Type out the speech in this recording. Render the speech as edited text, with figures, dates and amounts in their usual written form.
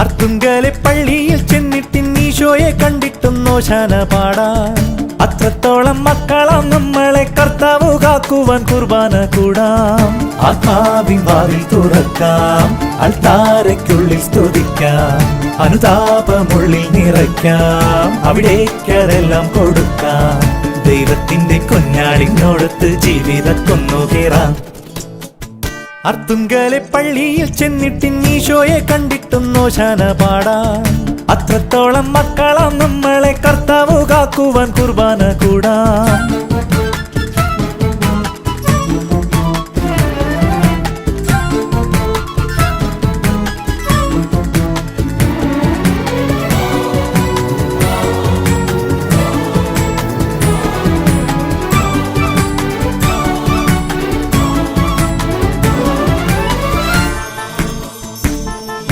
അർത്തുങ്കലെ പള്ളിയിൽ ചെന്നിട്ടിൻ ഈശോയെ കണ്ടിട്ടും നോശാന പാടാം. അത്രത്തോളം മക്കളാം നമ്മളെ കർത്താവ് കാക്കുവാൻ കുർബാന കൂടാം. ആത്മാവിൻ വാതിൽ തുറക്കാം, അൾത്താരയ്ക്കുള്ളിൽ സ്തുതിക്കാം, അനുതാപമുള്ളിൽ നിറയ്ക്കാം, അവിടേക്കതെല്ലാം കൊടുക്കാം. ദൈവത്തിന്റെ കുഞ്ഞാടിനോടത്ത് ജീവിതക്കൊന്നു കയറാം. അർത്തുങ്കലെ പള്ളിയിൽ ചെന്നിട്ടിൻ ഈശോയെ കണ്ടിട്ടും നോശാന പാടാം. അത്രത്തോളം മക്കളാം നമ്മളെ കർത്താവ് കാക്കുവാൻ കുർബാന കൂടാം.